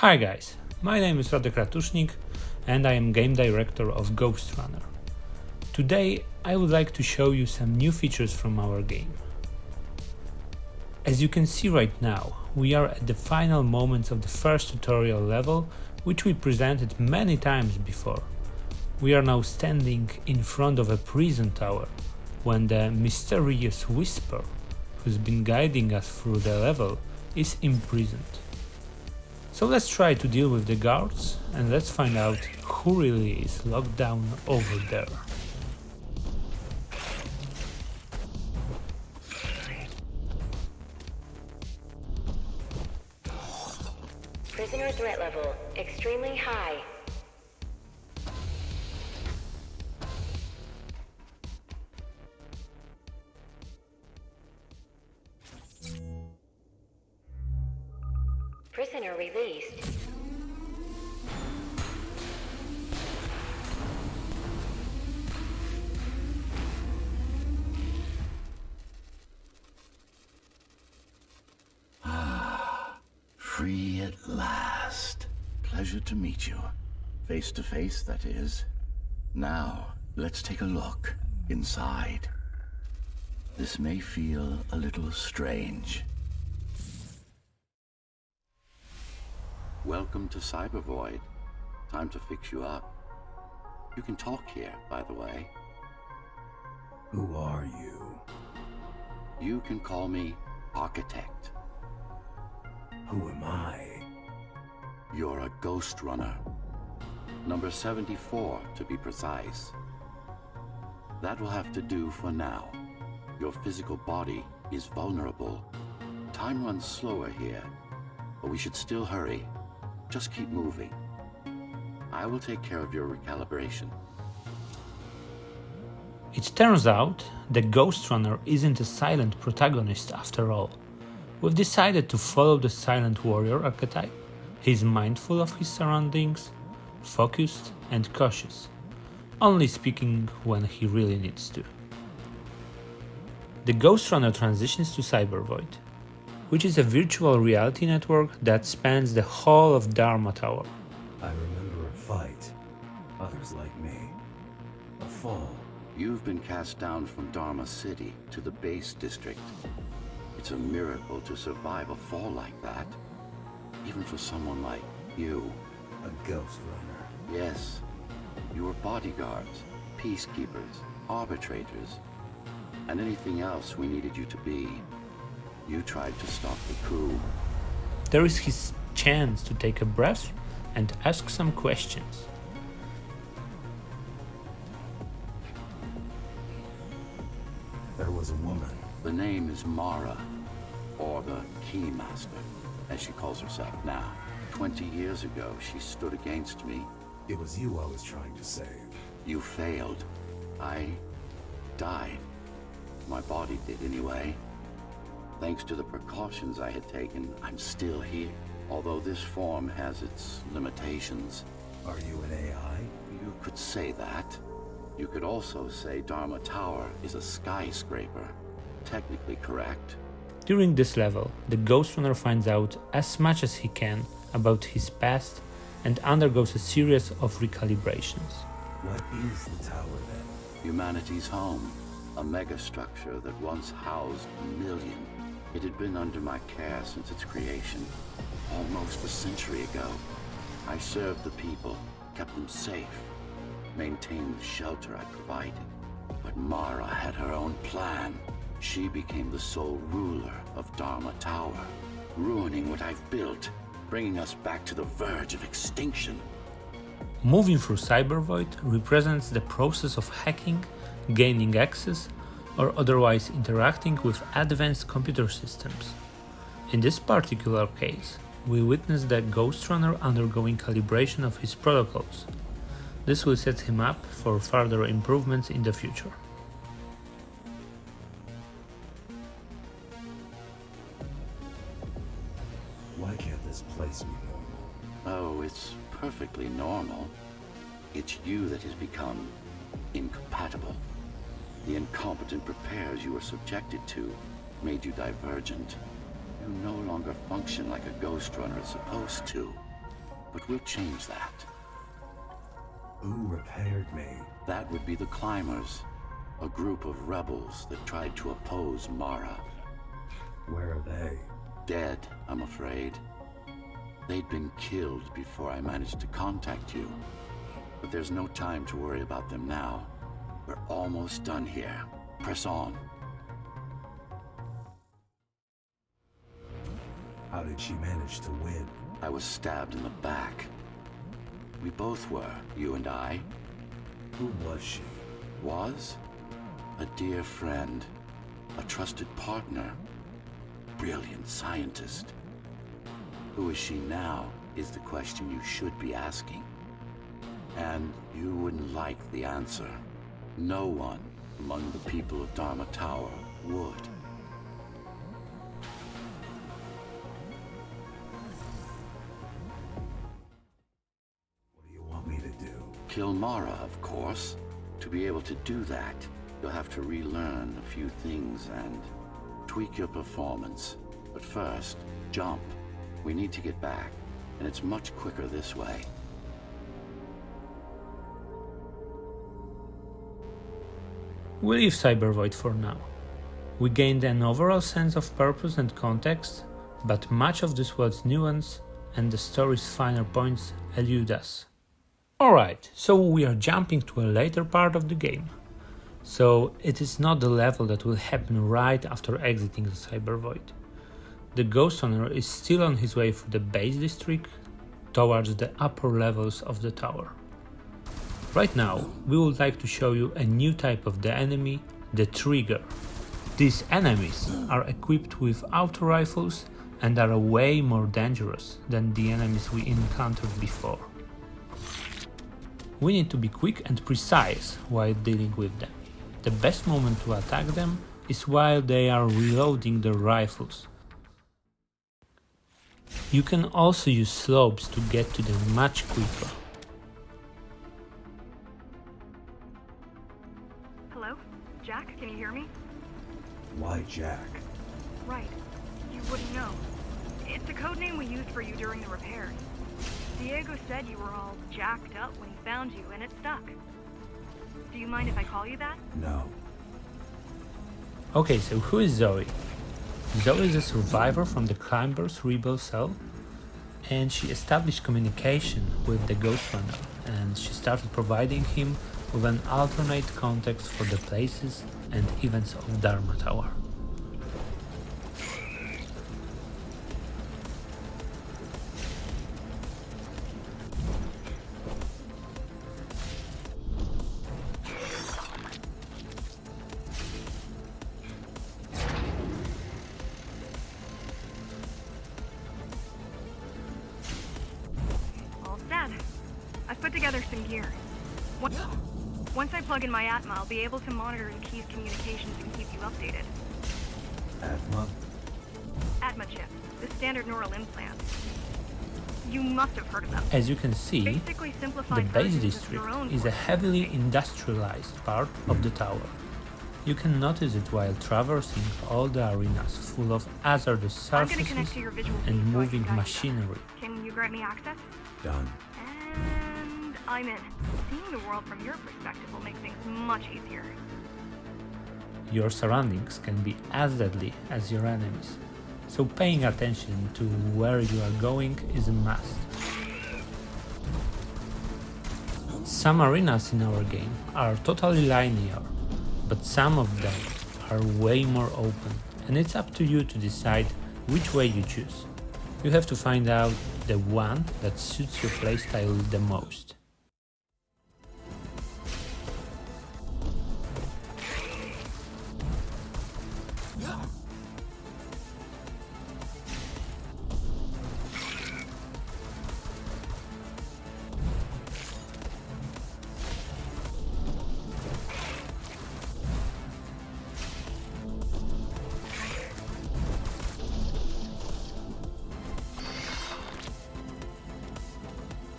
Hi guys, my name is Radek Ratusznik and I am game director of Ghostrunner. Today I would like to show you some new features from our game. As you can see right now, we are at the final moments of the first tutorial level, which we presented many times before. We are now standing in front of a prison tower when the mysterious Whisper, who's been guiding us through the level, is imprisoned. So let's try to deal with the guards and let's find out who really is locked down over there. Prisoner threat level extremely high. Prisoner released. Free at last. Pleasure to meet you. Face to face, that is. Now, let's take a look inside. This may feel a little strange. Welcome to Cybervoid. Time to fix you up. You can talk here, by the way. Who are you? You can call me Architect. Who am I? You're a Ghostrunner. Number 74, to be precise. That will have to do for now. Your physical body is vulnerable. Time runs slower here, but we should still hurry. Just keep moving. I will take care of your recalibration. It turns out the Ghostrunner isn't a silent protagonist after all. We've decided to follow the silent warrior archetype. He's mindful of his surroundings, focused and cautious, only speaking when he really needs to. The Ghostrunner transitions to Cybervoid, which is a virtual reality network that spans the whole of Dharma Tower. I remember a fight. Others like me. A fall. You've been cast down from Dharma City to the base district. It's a miracle to survive a fall like that, even for someone like you. A ghost runner. Yes, you were bodyguards, peacekeepers, arbitrators, and anything else we needed you to be. You tried to stop the coup. There is his chance to take a breath and ask some questions. There was a woman. The name is Mara, or the Keymaster, as she calls herself now. 20 years ago, she stood against me. It was you I was trying to save. You failed. I died. My body did anyway. Thanks to the precautions I had taken, I'm still here. Although this form has its limitations. Are you an AI? You could say that. You could also say Dharma Tower is a skyscraper. Technically correct. During this level, the Ghostrunner finds out as much as he can about his past and undergoes a series of recalibrations. What is the tower then? Humanity's home. A megastructure that once housed a million. It had been under my care since its creation, almost a century ago. I served the people, kept them safe, maintained the shelter I provided. But Mara had her own plan. She became the sole ruler of Dharma Tower, ruining what I've built, bringing us back to the verge of extinction. Moving through Cybervoid represents the process of hacking, gaining access, or otherwise interacting with advanced computer systems. In this particular case, we witness the Ghostrunner undergoing calibration of his protocols. This will set him up for further improvements in the future. Why can't this place be normal? Oh, it's perfectly normal. It's you that has become incompatible. The incompetent repairs you were subjected to made you divergent. You no longer function like a Ghostrunner is supposed to. but we'll change that. Who repaired me? That would be the Climbers, a group of rebels that tried to oppose Mara. Where are they? Dead, I'm afraid. They'd been killed before I managed to contact you. But there's no time to worry about them now. We're almost done here. Press on. How did she manage to win? I was stabbed in the back. We both were, you and I. Who was she? Was? A dear friend. A trusted partner. Brilliant scientist. Who is she now is the question you should be asking. And you wouldn't like the answer. No one among the people of Dharma Tower would. What do you want me to do? Kill Mara, of course. To be able to do that, you'll have to relearn a few things and tweak your performance. But first, jump. We need to get back, and it's much quicker this way. We leave Cybervoid for now. We gained an overall sense of purpose and context, but much of this world's nuance and the story's finer points elude us. Alright, so we are jumping to a later part of the game. So it is not the level that will happen right after exiting the Cybervoid. The Ghostrunner is still on his way through the base district towards the upper levels of the tower. Right now, we would like to show you a new type of the enemy, the Trigger. These enemies are equipped with auto rifles and are way more dangerous than the enemies we encountered before. We need to be quick and precise while dealing with them. The best moment to attack them is while they are reloading their rifles. You can also use slopes to get to them much quicker. Hello? Jack, can you hear me? Why Jack? Right. You wouldn't know. It's a code name we used for you during the repairs. Diego said you were all jacked up when he found you, and it stuck. Do you mind if I call you that? No. Okay, so who is Zoe? Zoe is a survivor from the Climbers rebel cell, and she established communication with the Ghostrunner, and she started providing him with an alternate context for the places and events of Dharma Tower. All set. I've put together some gear. Once I plug in my Atma, I'll be able to monitor the key's communications and keep you updated. Atma? Atma chip, the standard neural implant. You must have heard of them. As you can see, Basically the simplified base versions of district your own is a voice. heavily industrialized part of the tower. You can notice it while traversing all the arenas full of hazardous I'm gonna connect surfaces to your visual and feed so I moving can guide you machinery. better. Can you grant me access? Done. And I'm in. Seeing the world from your perspective will make things much easier. Your surroundings can be as deadly as your enemies, so paying attention to where you are going is a must. Some arenas in our game are totally linear, but some of them are way more open, and it's up to you to decide which way you choose. You have to find out the one that suits your playstyle the most.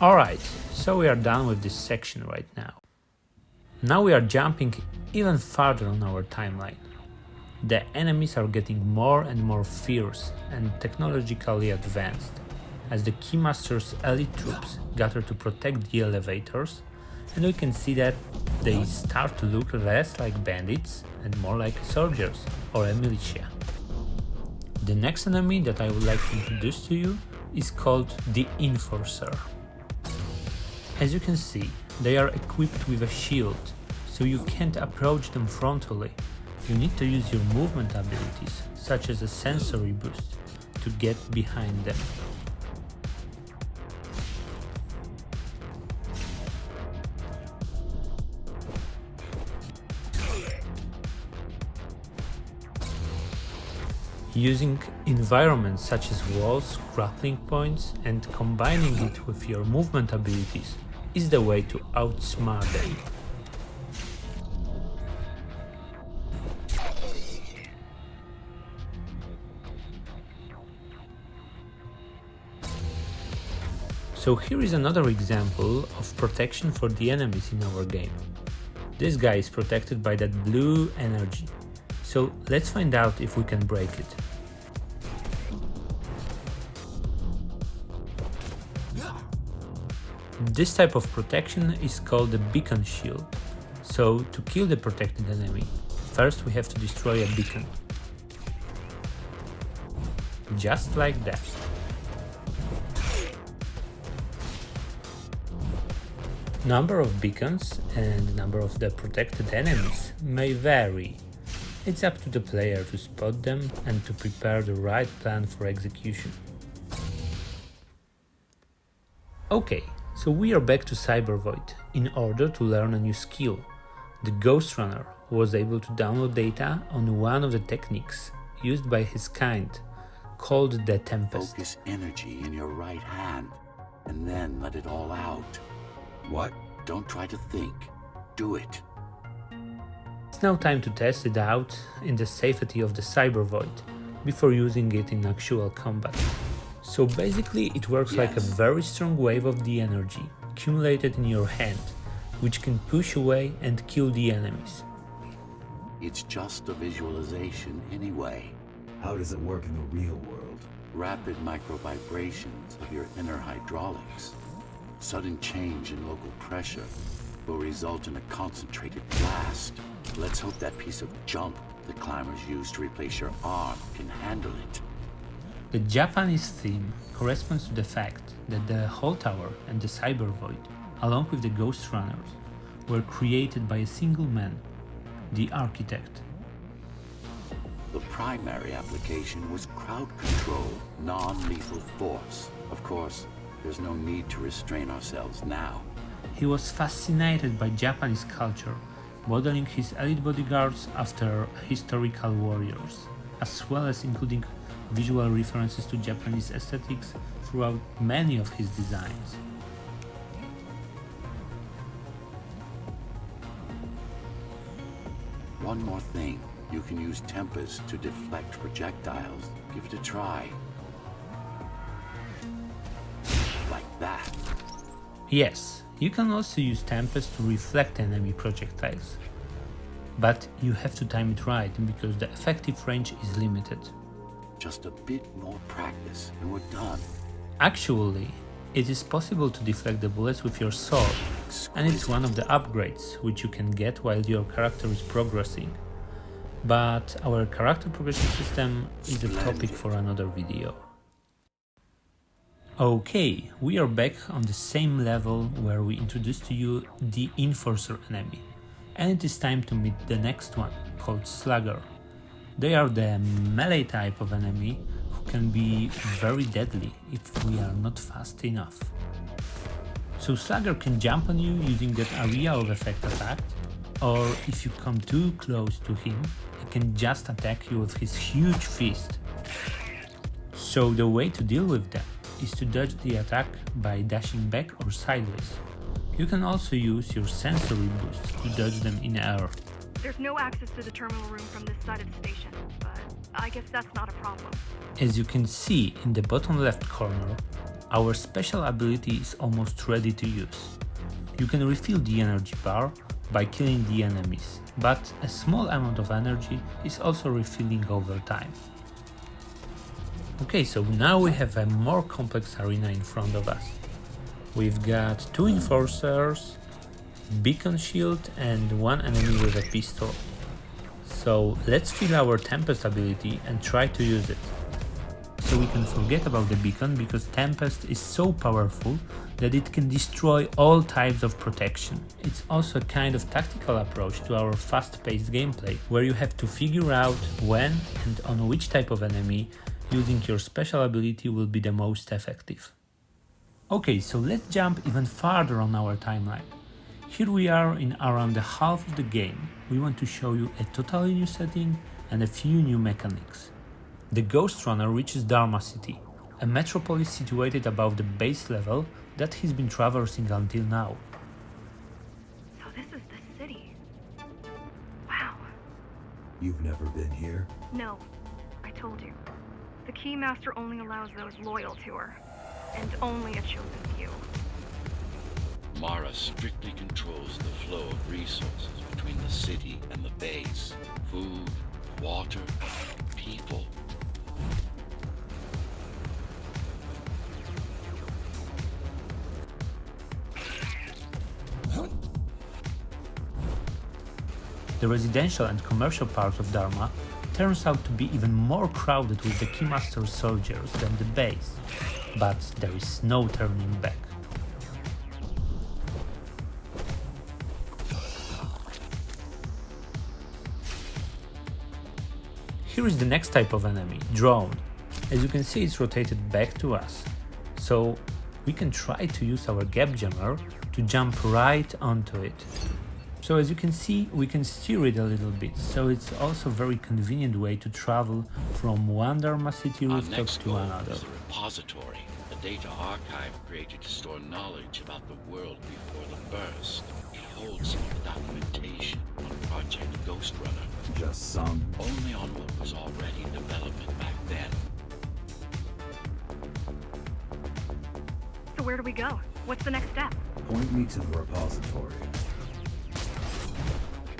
Alright, so we are done with this section right now. Now we are jumping even farther on our timeline. The enemies are getting more and more fierce and technologically advanced, as the Keymaster's elite troops gather to protect the elevators, and we can see that they start to look less like bandits and more like soldiers or a militia. The next enemy that I would like to introduce to you is called the Enforcer. As you can see, they are equipped with a shield, so you can't approach them frontally. You need to use your movement abilities, such as a sensory boost, to get behind them. Using environments such as walls, grappling points, and combining it with your movement abilities is the way to outsmart them. So here is another example of protection for the enemies in our game. This guy is protected by that blue energy. So let's find out if we can break it. This type of protection is called the beacon shield. So to kill the protected enemy, first we have to destroy a beacon. Just like that. Number of beacons and number of the protected enemies may vary. It's up to the player to spot them and to prepare the right plan for execution. Okay, so we are back to Cybervoid in order to learn a new skill. The Ghostrunner was able to download data on one of the techniques used by his kind, called the Tempest. Focus energy in your right hand, and then let it all out. What? Don't try to think. Do it. It's now time to test it out in the safety of the Cybervoid before using it in actual combat. So basically it works like a very strong wave of the energy accumulated in your hand, which can push away and kill the enemies. It's just a visualization anyway. How does it work in the real world? Rapid micro-vibrations of your inner hydraulics. Sudden change in local pressure will result in a concentrated blast. Let's hope that piece of junk the climbers use to replace your arm can handle it. The Japanese theme corresponds to the fact that the whole tower and the Cybervoid, along with the Ghostrunners, were created by a single man, the architect. The primary application was crowd control, non-lethal force. Of course, there's no need to restrain ourselves now. He was fascinated by Japanese culture, modeling his elite bodyguards after historical warriors, as well as including visual references to Japanese aesthetics throughout many of his designs. One more thing. You can use Tempest to deflect projectiles. Give it a try. Like that. Yes, you can also use Tempest to reflect enemy projectiles. But you have to time it right because the effective range is limited. Just a bit more practice and we're done. Actually, it is possible to deflect the bullets with your sword, and it's one of the upgrades which you can get while your character is progressing. But our character progression system is a topic for another video. Okay, we are back on the same level where we introduced to you the Enforcer enemy, and it is time to meet the next one, called Slugger. They are the melee type of enemy who can be very deadly if we are not fast enough. So Slugger can jump on you using that area of effect attack, or if you come too close to him, he can just attack you with his huge fist. So the way to deal with them is to dodge the attack by dashing back or sideways. You can also use your sensory boost to dodge them in air. There's no access to the terminal room from this side of the station, but I guess that's not a problem. As you can see in the bottom left corner, our special ability is almost ready to use. You can refill the energy bar by killing the enemies, but a small amount of energy is also refilling over time. Okay, so now we have a more complex arena in front of us. We've got 2 enforcers, beacon shield and 1 enemy with a pistol. So let's fill our Tempest ability and try to use it. So we can forget about the beacon because Tempest is so powerful that it can destroy all types of protection. It's also a kind of tactical approach to our fast-paced gameplay, where you have to figure out when and on which type of enemy using your special ability will be the most effective. Okay, so let's jump even farther on our timeline. Here we are in around the half of the game. We want to show you a totally new setting and a few new mechanics. The Ghostrunner reaches Dharma city, a metropolis situated above the base level that he's been traversing until now. So this is the city. Wow. You've never been here? No, I told you. The Keymaster only allows those loyal to her, and only a chosen few. Mara strictly controls the flow of resources between the city and the base. Food, water, people. The residential and commercial part of Dharma turns out to be even more crowded with the Keymaster soldiers than the base, but there is no turning back. Here is the next type of enemy, drone. As you can see, it's rotated back to us, so we can try to use our gap jammer to jump right onto it. So as you can see, we can steer it a little bit, so it's also a very convenient way to travel from one Dharma city Our rooftop next to goal another. is a repository, a data archive created to store knowledge about the world before the burst. It holds some of the documentation on Project Ghostrunner, Just some. only on what was already in development back then. So where do we go? What's the next step? Point me to the repository.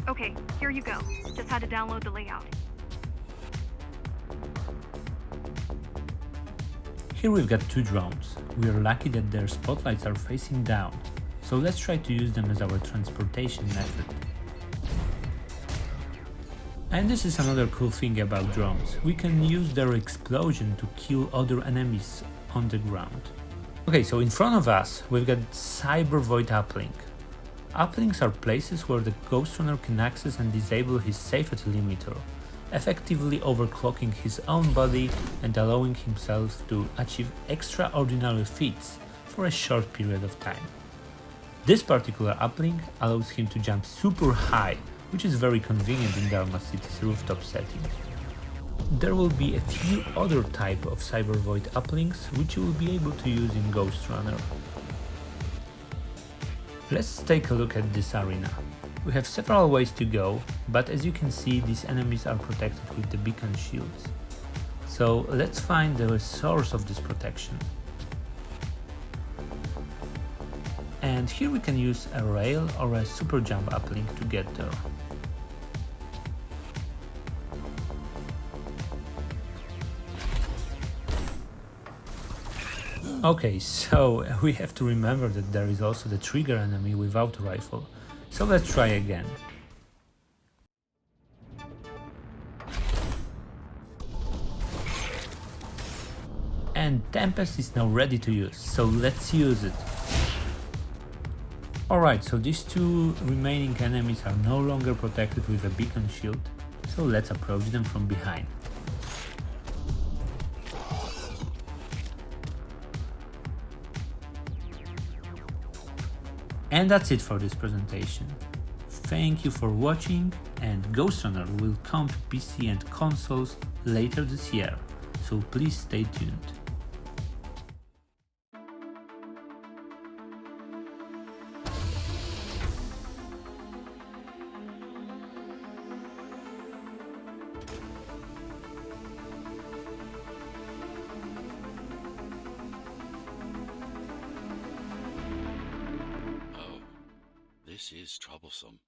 Okay, here you go. Just had to download the layout. Here we've got 2 drones. We are lucky that their spotlights are facing down, so let's try to use them as our transportation method. And this is another cool thing about drones. We can use their explosion to kill other enemies on the ground. Okay, so in front of us we've got Cyber Void Uplink. Uplinks are places where the Ghostrunner can access and disable his safety limiter, effectively overclocking his own body and allowing himself to achieve extraordinary feats for a short period of time. This particular uplink allows him to jump super high, which is very convenient in Dharma City's rooftop setting. There will be a few other type of Cyber Void uplinks which you will be able to use in Ghostrunner. Let's take a look at this arena. We have several ways to go, but as you can see, these enemies are protected with the beacon shields. So let's find the source of this protection. And here we can use a rail or a super jump uplink to get there. Okay, so we have to remember that there is also the trigger enemy without a rifle, so let's try again. And Tempest is now ready to use, so let's use it. Alright, so these 2 remaining enemies are no longer protected with a beacon shield, so let's approach them from behind. And that's it for this presentation. Thank you for watching, and Ghostrunner will come to PC and consoles later this year, so please stay tuned. This is troublesome.